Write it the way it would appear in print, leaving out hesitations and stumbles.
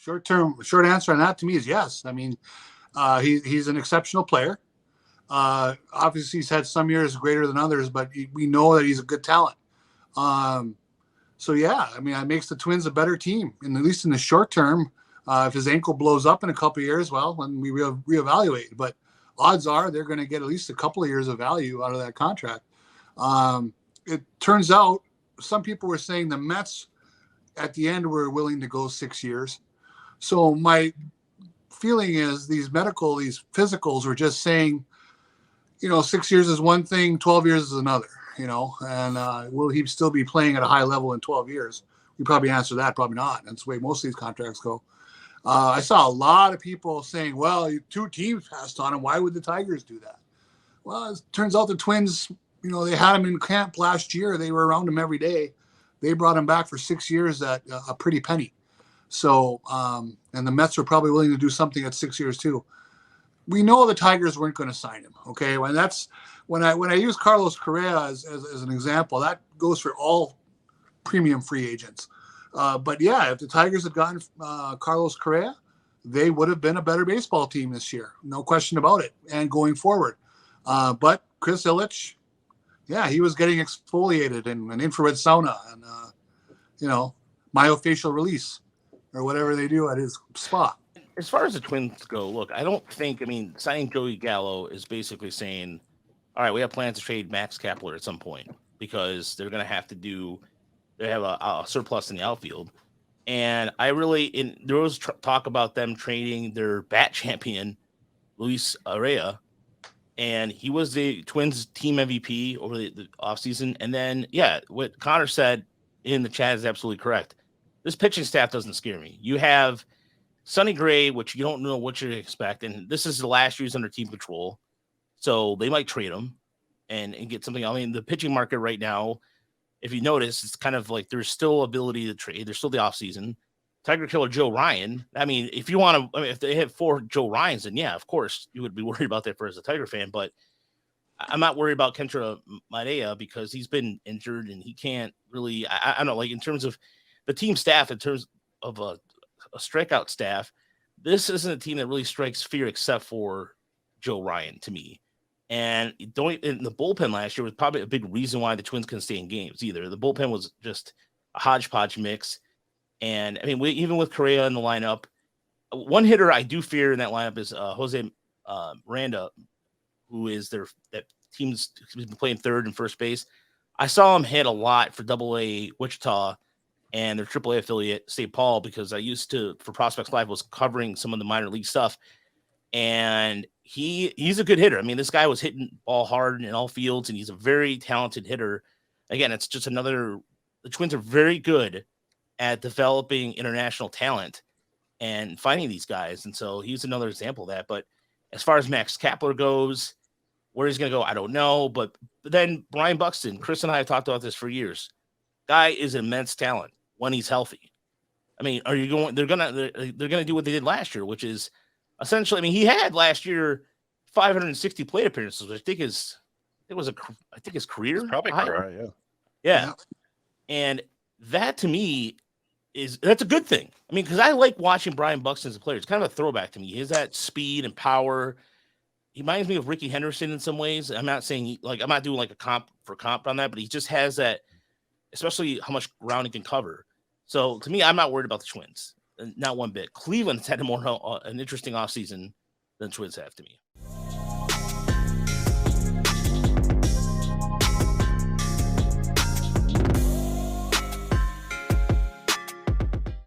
Short answer on that to me is yes. I mean, he's an exceptional player. Obviously, he's had some years greater than others, but we know that he's a good talent. So yeah, I mean, it makes the Twins a better team, and at least in the short term. If his ankle blows up in a couple of years, well, then we reevaluate. But odds are they're going to get at least a couple of years of value out of that contract. It turns out some people were saying the Mets at the end were willing to go 6 years. So my feeling is these physicals were just saying, 6 years is one thing, 12 years is another, and will he still be playing at a high level in 12 years? We probably answer that, probably not. That's the way most of these contracts go. I saw a lot of people saying, well, 2 teams passed on him. Why would the Tigers do that? Well, it turns out the Twins, they had him in camp last year. They were around him every day. They brought him back for 6 years at a pretty penny. So, and the Mets were probably willing to do something at 6 years too. We know the Tigers weren't going to sign him. Okay. When I use Carlos Correa as an example, that goes for all premium free agents. But yeah, if the Tigers had gotten Carlos Correa, they would have been a better baseball team this year. No question about it. And going forward. But Chris Ilitch, yeah, he was getting exfoliated in an infrared sauna and, myofascial release or whatever they do at his spa. As far as the Twins go, look, I don't think, signing Joey Gallo is basically saying, all right, we have plans to trade Max Kepler at some point because they're going to have to they have a surplus in the outfield. And there was talk about them trading their bat champion, Luis Arraez, and he was the Twins team MVP over the offseason. And then, yeah, what Connor said in the chat is absolutely correct. This pitching staff doesn't scare me. You have Sonny Gray, which you don't know what you expect, and this is the last year he's under team control, so they might trade him and get something. The pitching market right now, if you notice, it's kind of like there's still ability to trade. There's still the offseason. Tiger Killer Joe Ryan. If you want to, if they have 4 Joe Ryans, then yeah, of course you would be worried about that as a Tiger fan. But I'm not worried about Kentra Maeda because he's been injured and he can't really. I don't know, like in terms of the team staff, in terms of a strikeout staff, this isn't a team that really strikes fear except for Joe Ryan to me. And in the bullpen last year was probably a big reason why the Twins couldn't stay in games either. The bullpen was just a hodgepodge mix. And even with Correa in the lineup, one hitter I do fear in that lineup is Jose Miranda, who is that team's been playing third and first base. I saw him hit a lot for AA Wichita and their AAA affiliate, St. Paul, because I used to, for Prospects Live, was covering some of the minor league stuff. And he's a good hitter. This guy was hitting ball hard in all fields, and he's a very talented hitter. Again, it's just the Twins are very good at developing international talent and finding these guys. And so he's another example of that. But as far as Max Kepler goes, where he's going to go, I don't know. But then Brian Buxton, Chris and I have talked about this for years. Guy is an immense talent when he's healthy. Are you going? They're gonna do what they did last year, which is essentially. He had last year 560 plate appearances, which I think his career. It's probably career, yeah. And that to me that's a good thing. Because I like watching Brian Buxton as a player. It's kind of a throwback to me. He has that speed and power. He reminds me of Ricky Henderson in some ways. I'm not saying I'm not doing like a comp on that, but he just has that, especially how much ground he can cover. So to me, I'm not worried about the Twins, not one bit. Cleveland's had an interesting offseason than the Twins have to me.